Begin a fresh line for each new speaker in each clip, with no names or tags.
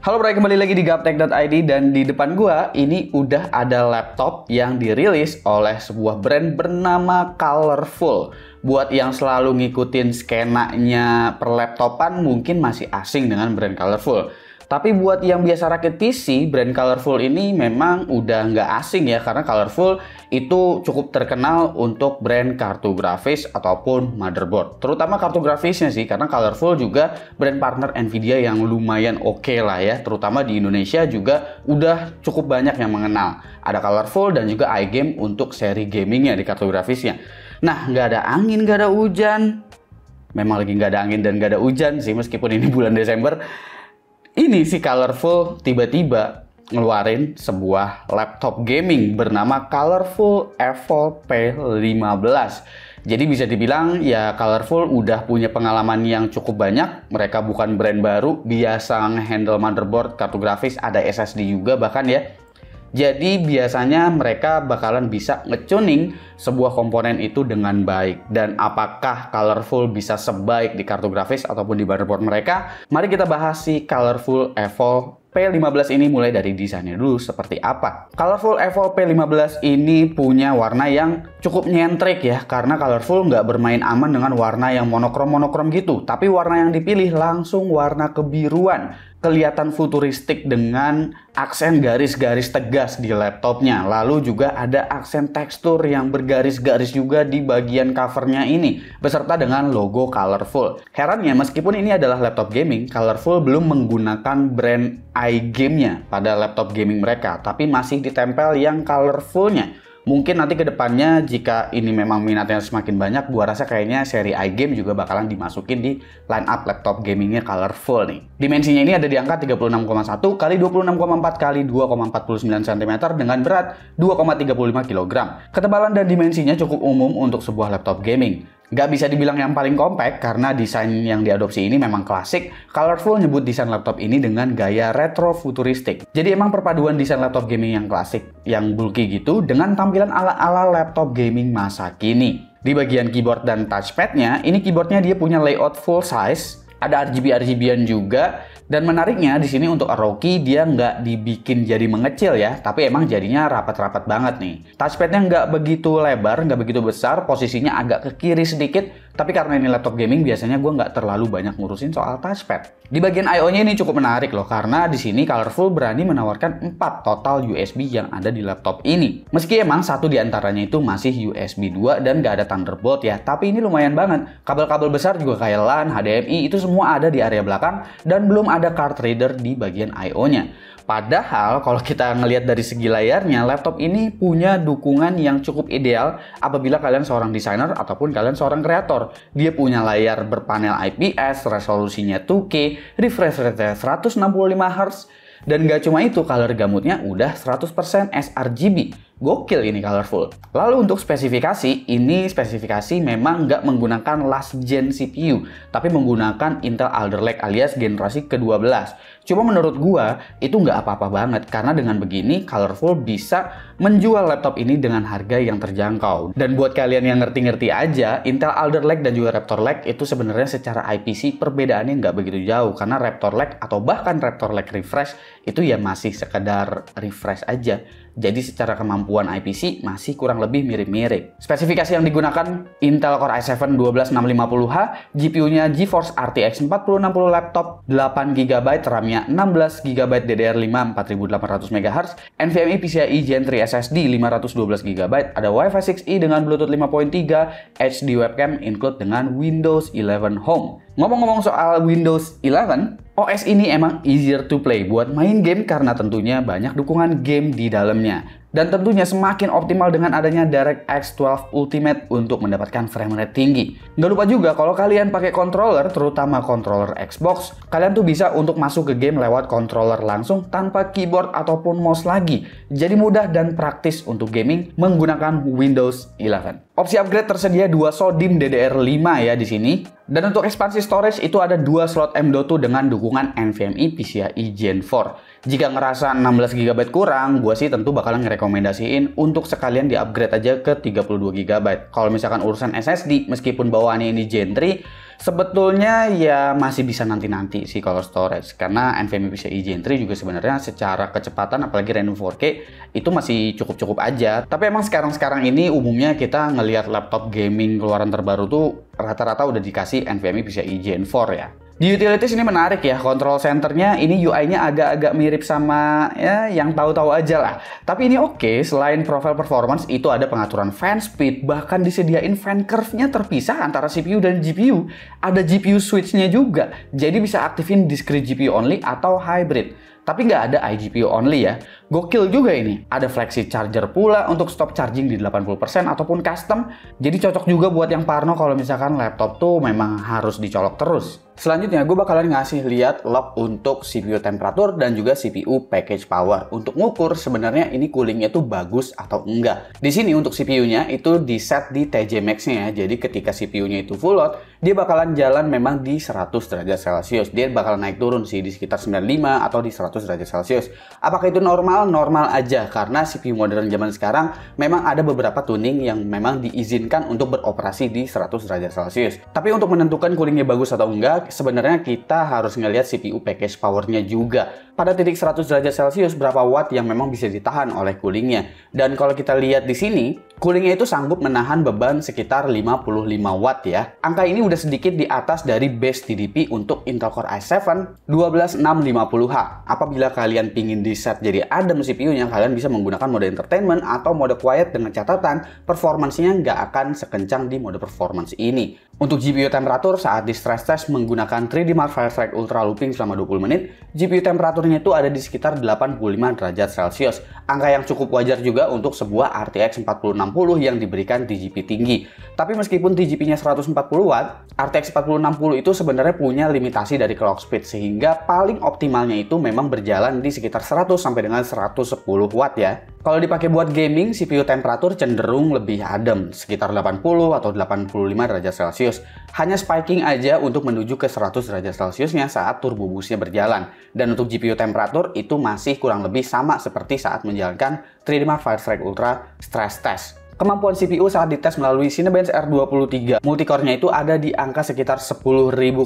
Halo bro, kembali lagi di Gaptek.id dan di depan gua ini udah ada laptop yang dirilis oleh sebuah brand bernama Colorful. Buat yang selalu ngikutin skenanya perlaptopan mungkin masih asing dengan brand Colorful. Tapi buat yang biasa rakit PC, brand Colorful ini memang udah nggak asing ya, karena Colorful itu cukup terkenal untuk brand kartu grafis ataupun motherboard. Terutama kartu grafisnya sih, karena Colorful juga brand partner Nvidia yang lumayan oke lah ya. Terutama di Indonesia juga udah cukup banyak yang mengenal. Ada Colorful dan juga iGame untuk seri gamingnya di kartu grafisnya. Nah, nggak ada angin, nggak ada hujan. Memang lagi nggak ada angin dan nggak ada hujan sih, meskipun ini bulan Desember. Ini si Colorful tiba-tiba ngeluarin sebuah laptop gaming bernama Colorful Evolve P15. Jadi bisa dibilang ya Colorful udah punya pengalaman yang cukup banyak. Mereka bukan brand baru, biasa ngehandle motherboard, kartu grafis, ada SSD juga bahkan ya. Jadi biasanya mereka bakalan bisa nge-tuning sebuah komponen itu dengan baik. Dan apakah Colorful bisa sebaik di kartu grafis ataupun di motherboard mereka? Mari kita bahas si Colorful Evolve P15 ini mulai dari desainnya dulu seperti apa. Colorful Evolve P15 ini punya warna yang cukup nyentrik ya, karena Colorful nggak bermain aman dengan warna yang monokrom-monokrom gitu. Tapi warna yang dipilih langsung warna kebiruan. Kelihatan futuristik dengan aksen garis-garis tegas di laptopnya. Lalu juga ada aksen tekstur yang bergaris-garis juga di bagian covernya ini, beserta dengan logo Colorful. Herannya, meskipun ini adalah laptop gaming, Colorful belum menggunakan brand iGame-nya pada laptop gaming mereka, tapi masih ditempel yang Colorful-nya. Mungkin nanti ke depannya jika ini memang minatnya semakin banyak, gua rasa kayaknya seri iGame juga bakalan dimasukin di line up laptop gamingnya Colorful nih. Dimensinya ini ada di angka 36,1 x 26,4 x 2,49 cm dengan berat 2,35 kg. Ketebalan dan dimensinya cukup umum untuk sebuah laptop gaming. Nggak bisa dibilang yang paling compact karena desain yang diadopsi ini memang klasik. Colorful nyebut desain laptop ini dengan gaya retro futuristik. Jadi emang perpaduan desain laptop gaming yang klasik, yang bulky gitu, dengan tampilan ala-ala laptop gaming masa kini. Di bagian keyboard dan touchpadnya, ini keyboardnya dia punya layout full size, ada RGB-RGB-an juga. Dan menariknya di sini untuk arrow key dia nggak dibikin jadi mengecil ya, tapi emang jadinya rapat-rapat banget nih. Touchpadnya nggak begitu lebar, nggak begitu besar, posisinya agak ke kiri sedikit. Tapi karena ini laptop gaming, biasanya gue nggak terlalu banyak ngurusin soal touchpad. Di bagian I/O-nya ini cukup menarik loh, karena di sini Colorful berani menawarkan 4 total USB yang ada di laptop ini. Meski emang satu di antaranya itu masih USB 2 dan nggak ada Thunderbolt ya, tapi ini lumayan banget. Kabel-kabel besar juga kayak LAN, HDMI itu semua ada di area belakang dan belum ada card reader di bagian I/O-nya. Padahal kalau kita ngelihat dari segi layarnya, laptop ini punya dukungan yang cukup ideal apabila kalian seorang desainer ataupun kalian seorang kreator. Dia punya layar berpanel IPS, resolusinya 2K, refresh rate 165 Hz, dan gak cuma itu, color gamutnya udah 100% sRGB. Gokil ini Colorful. Lalu untuk spesifikasi, ini spesifikasi memang nggak menggunakan last gen CPU, tapi menggunakan Intel Alder Lake alias generasi ke-12. Cuma menurut gua, itu nggak apa-apa banget, karena dengan begini, Colorful bisa menjual laptop ini dengan harga yang terjangkau. Dan buat kalian yang ngerti-ngerti aja, Intel Alder Lake dan juga Raptor Lake itu sebenarnya secara IPC perbedaannya nggak begitu jauh, karena Raptor Lake atau bahkan Raptor Lake Refresh itu ya masih sekedar refresh aja. Jadi secara kemampuan IPC masih kurang lebih mirip-mirip. Spesifikasi yang digunakan Intel Core i7 12650H, GPU-nya GeForce RTX 4060 laptop, 8GB RAM-nya 16GB DDR5 4800 MHz, NVMe PCIe Gen 3 SSD 512GB, ada Wi-Fi 6E dengan Bluetooth 5.3, HD webcam include dengan Windows 11 Home. Ngomong-ngomong soal Windows 11, OS ini emang easier to play buat main game karena tentunya banyak dukungan game di dalamnya. Dan tentunya semakin optimal dengan adanya DirectX 12 Ultimate untuk mendapatkan frame rate tinggi. Nggak lupa juga kalau kalian pakai controller, terutama controller Xbox, kalian tuh bisa untuk masuk ke game lewat controller langsung tanpa keyboard ataupun mouse lagi. Jadi mudah dan praktis untuk gaming menggunakan Windows 11. Opsi upgrade tersedia 2 SODIMM DDR5 ya di sini. Dan untuk ekspansi storage itu ada 2 slot M.2 dengan dukungan NVMe PCIe Gen 4. Jika ngerasa 16GB kurang, gue sih tentu bakalan ngerekomendasiin untuk sekalian di-upgrade aja ke 32GB. Kalau misalkan urusan SSD, meskipun bawaannya ini Gen 3, Sebetulnya ya masih bisa nanti-nanti sih kalau storage, karena NVMe PCIe Gen 3 juga sebenarnya secara kecepatan apalagi random 4K itu masih cukup-cukup aja. Tapi emang sekarang ini umumnya kita ngelihat laptop gaming keluaran terbaru tuh rata-rata udah dikasih NVMe PCIe Gen 4 ya. Di utilities ini menarik ya, control centernya ini UI-nya agak-agak mirip sama ya yang tahu-tahu aja lah. Tapi ini oke, selain profile performance itu ada pengaturan fan speed, bahkan disediain fan curve-nya terpisah antara CPU dan GPU. Ada GPU switch-nya juga, jadi bisa aktifin discrete GPU only atau hybrid. Tapi nggak ada iGPU only ya. Gokil juga ini. Ada flexi charger pula untuk stop charging di 80% ataupun custom. Jadi cocok juga buat yang parno kalau misalkan laptop tuh memang harus dicolok terus. Selanjutnya gue bakalan ngasih lihat log untuk CPU temperatur dan juga CPU package power untuk ngukur sebenarnya ini coolingnya tuh bagus atau enggak. Di sini untuk CPU-nya itu di set di TJ Max-nya ya. Jadi ketika CPU-nya itu full load, dia bakalan jalan memang di 100 derajat Celcius. Dia bakalan naik turun sih di sekitar 95 atau di 100 derajat Celcius. Apakah itu normal? Normal aja, karena CPU modern zaman sekarang memang ada beberapa tuning yang memang diizinkan untuk beroperasi di 100 derajat Celcius. Tapi untuk menentukan coolingnya bagus atau enggak, sebenarnya kita harus ngelihat CPU package powernya juga. Pada titik 100 derajat Celcius berapa watt yang memang bisa ditahan oleh coolingnya. Dan kalau kita lihat di sini, coolingnya itu sanggup menahan beban sekitar 55 watt ya. Angka ini udah sedikit di atas dari base TDP untuk Intel Core i7 12650H. Apabila kalian pingin di set jadi adem CPU-nya, kalian bisa menggunakan mode entertainment atau mode quiet dengan catatan performance-nya nggak akan sekencang di mode performance ini. Untuk GPU temperatur saat di stress test menggunakan 3D Mark Firefly Ultra Looping selama 20 menit, GPU temperaturnya itu ada di sekitar 85 derajat Celcius. Angka yang cukup wajar juga untuk sebuah RTX 4060 yang diberikan TGP tinggi. Tapi meskipun TGP-nya 140 watt, RTX 4060 itu sebenarnya punya limitasi dari clock speed, sehingga paling optimalnya itu memang berjalan di sekitar 100 sampai dengan 110 watt ya. Kalau dipakai buat gaming, CPU temperatur cenderung lebih adem, sekitar 80 atau 85 derajat Celcius. Hanya spiking aja untuk menuju ke 100 derajat Celciusnya saat turbo boost-nya berjalan. Dan untuk GPU temperatur itu masih kurang lebih sama seperti saat menjalankan 3D Mark Firefly Ultra stress test. Kemampuan CPU saat dites melalui Cinebench R23 multicore-nya itu ada di angka sekitar 10.000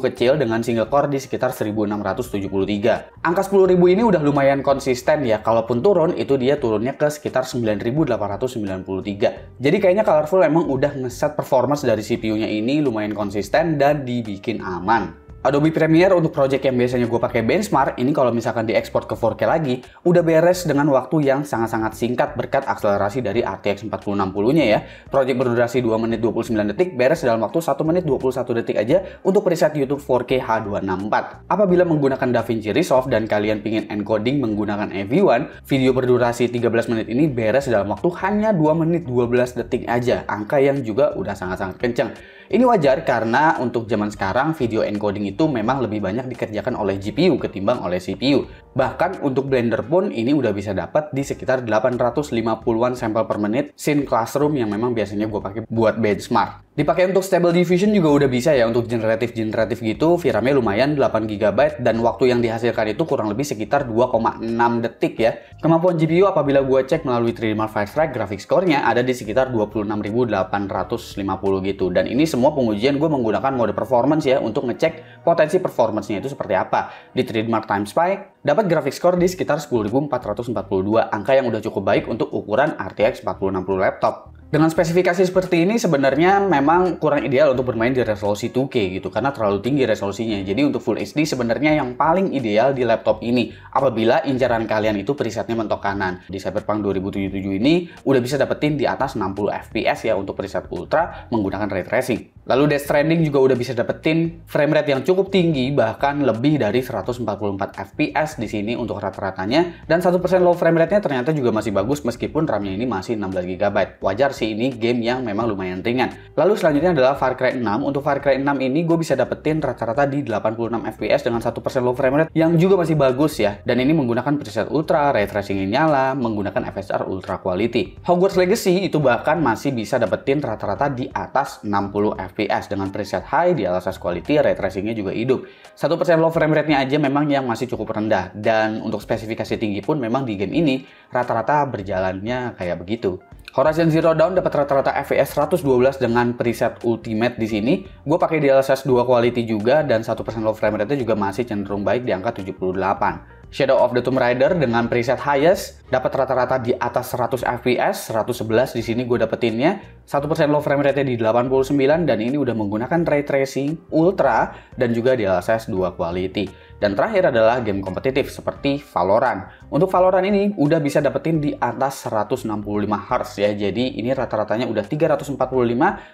kecil dengan single core di sekitar 1673. Angka 10.000 ini udah lumayan konsisten ya, kalaupun turun itu dia turunnya ke sekitar 9.893. Jadi kayaknya Colorful emang udah ngeset performance dari CPU-nya ini lumayan konsisten dan dibikin aman. Adobe Premiere untuk project yang biasanya gue pakai benchmark, ini kalau misalkan diekspor ke 4K lagi, udah beres dengan waktu yang sangat-sangat singkat berkat akselerasi dari RTX 4060-nya ya. Project berdurasi 2 menit 29 detik, beres dalam waktu 1 menit 21 detik aja untuk preset YouTube 4K H264. Apabila menggunakan DaVinci Resolve dan kalian pingin encoding menggunakan AV1, video berdurasi 13 menit ini beres dalam waktu hanya 2 menit 12 detik aja. Angka yang juga udah sangat-sangat kenceng. Ini wajar karena untuk zaman sekarang video encoding itu memang lebih banyak dikerjakan oleh GPU ketimbang oleh CPU. Bahkan untuk Blender pun ini udah bisa dapat di sekitar 850-an sampel per menit scene classroom yang memang biasanya gue pakai buat benchmark. Dipakai untuk Stable Diffusion juga udah bisa ya, untuk generatif gitu, VRAM-nya lumayan 8GB dan waktu yang dihasilkan itu kurang lebih sekitar 2,6 detik ya. Kemampuan GPU apabila gue cek melalui 3D Mark Firefly graphics score-nya ada di sekitar 26.850 gitu, dan ini semua pengujian gue menggunakan mode performance ya untuk ngecek potensi performance-nya itu seperti apa. Di 3D Mark Time Spike dapat graphics score di sekitar 10.442, angka yang udah cukup baik untuk ukuran RTX 4060 laptop. Dengan spesifikasi seperti ini sebenarnya memang kurang ideal untuk bermain di resolusi 2K gitu, karena terlalu tinggi resolusinya. Jadi untuk Full HD sebenarnya yang paling ideal di laptop ini apabila incaran kalian itu presetnya mentok kanan. Di Cyberpunk 2077 ini udah bisa dapetin di atas 60 fps ya untuk preset ultra menggunakan ray tracing. Lalu Death Stranding juga udah bisa dapetin frame rate yang cukup tinggi, bahkan lebih dari 144 fps di sini untuk rata-ratanya, dan 1% low frame rate-nya ternyata juga masih bagus meskipun RAM-nya ini masih 16GB. Wajar sih, ini game yang memang lumayan ringan. Lalu selanjutnya adalah Far Cry 6. Untuk Far Cry 6 ini gue bisa dapetin rata-rata di 86 fps dengan 1% low frame rate yang juga masih bagus ya. Dan ini menggunakan preset ultra, ray tracing nyala, menggunakan FSR ultra quality. Hogwarts Legacy itu bahkan masih bisa dapetin rata-rata di atas 60 fps dengan preset high di atas quality, ray tracingnya juga hidup. 1% low frame rate-nya aja memang yang masih cukup rendah, dan untuk spesifikasi tinggi pun memang di game ini rata-rata berjalannya kayak begitu. Horizon Zero Dawn dapat rata-rata FPS 112 dengan preset Ultimate di sini. Gue pakai DLSS 2 quality juga dan 1% low frame rate juga masih cenderung baik di angka 78. Shadow of the Tomb Raider dengan preset highest dapat rata-rata di atas 100 fps, 111 di sini gue dapetinnya. 1% low frame rate di 89 dan ini udah menggunakan ray tracing ultra dan juga DLSS 2 quality. Dan terakhir adalah game kompetitif seperti Valorant. Untuk Valorant ini udah bisa dapetin di atas 165 Hz ya. Jadi ini rata-ratanya udah 345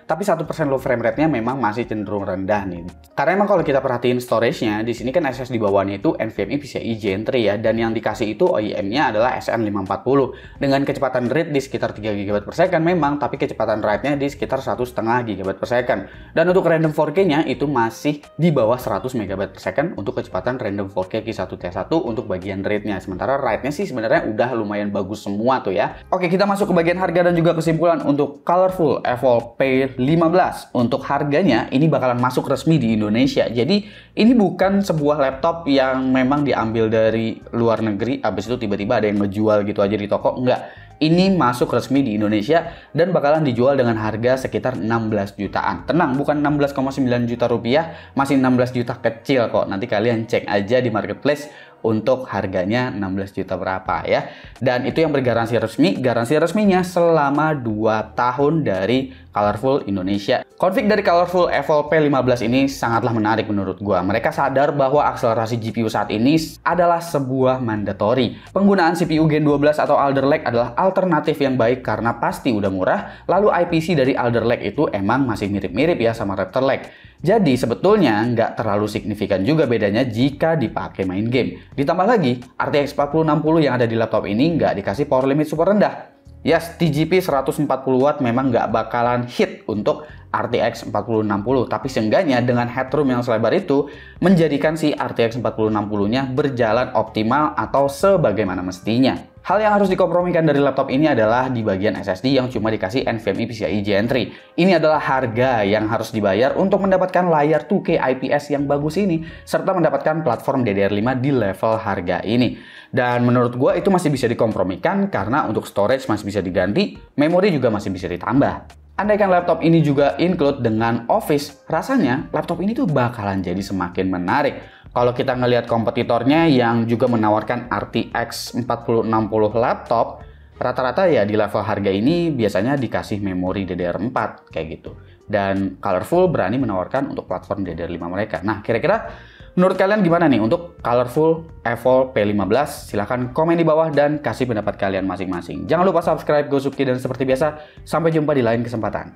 tapi 1% low frame rate-nya memang masih cenderung rendah nih. Karena emang kalau kita perhatiin storage-nya di sini kan SSD bawahnya itu NVMe PCIe Gen 3 ya, dan yang dikasih itu OEM-nya adalah SN540 dengan kecepatan read di sekitar 3 GB per second memang, tapi kecepatan write-nya di sekitar 1,5 GB per second. Dan untuk random 4K-nya itu masih di bawah 100 MB per second untuk kecepatan random 4K Q1T1 untuk bagian read-nya. Sementara write-nya sih sebenarnya udah lumayan bagus semua tuh ya. Oke, kita masuk ke bagian harga dan juga kesimpulan untuk Colorful Evolve P15. Untuk harganya ini bakalan masuk resmi di Indonesia. Jadi ini bukan sebuah laptop yang memang diambil dari luar negeri, abis itu tiba-tiba ada yang ngejual gitu aja di toko. Enggak, ini masuk resmi di Indonesia dan bakalan dijual dengan harga sekitar 16 jutaan. Tenang, bukan 16,9 juta rupiah, masih 16 juta kecil kok. Nanti kalian cek aja di marketplace untuk harganya 16 juta berapa ya. Dan itu yang bergaransi resmi. Garansi resminya selama 2 tahun dari Colorful Indonesia. Config dari Colorful Evolve P15 ini sangatlah menarik menurut gua. Mereka sadar bahwa akselerasi GPU saat ini adalah sebuah mandatory. Penggunaan CPU Gen 12 atau Alder Lake adalah alternatif yang baik karena pasti udah murah. Lalu IPC dari Alder Lake itu emang masih mirip-mirip ya sama Raptor Lake. Jadi sebetulnya nggak terlalu signifikan juga bedanya jika dipakai main game. Ditambah lagi, RTX 4060 yang ada di laptop ini nggak dikasih power limit super rendah. Yes, TGP 140 Watt memang nggak bakalan hit untuk RTX 4060, tapi seenggaknya dengan headroom yang selebar itu menjadikan si RTX 4060-nya berjalan optimal atau sebagaimana mestinya. Hal yang harus dikompromikan dari laptop ini adalah di bagian SSD yang cuma dikasih NVMe PCIe Gen 3. Ini adalah harga yang harus dibayar untuk mendapatkan layar 2K IPS yang bagus ini, serta mendapatkan platform DDR5 di level harga ini. Dan menurut gue itu masih bisa dikompromikan karena untuk storage masih bisa diganti, memori juga masih bisa ditambah. Andaikan laptop ini juga include dengan Office, rasanya laptop ini tuh bakalan jadi semakin menarik. Kalau kita ngelihat kompetitornya yang juga menawarkan RTX 4060 laptop, rata-rata ya di level harga ini biasanya dikasih memori DDR4 kayak gitu. Dan Colorful berani menawarkan untuk platform DDR5 mereka. Nah, kira-kira menurut kalian gimana nih untuk Colorful Evolve P15? Silahkan komen di bawah dan kasih pendapat kalian masing-masing. Jangan lupa subscribe Gosuki dan seperti biasa, sampai jumpa di lain kesempatan.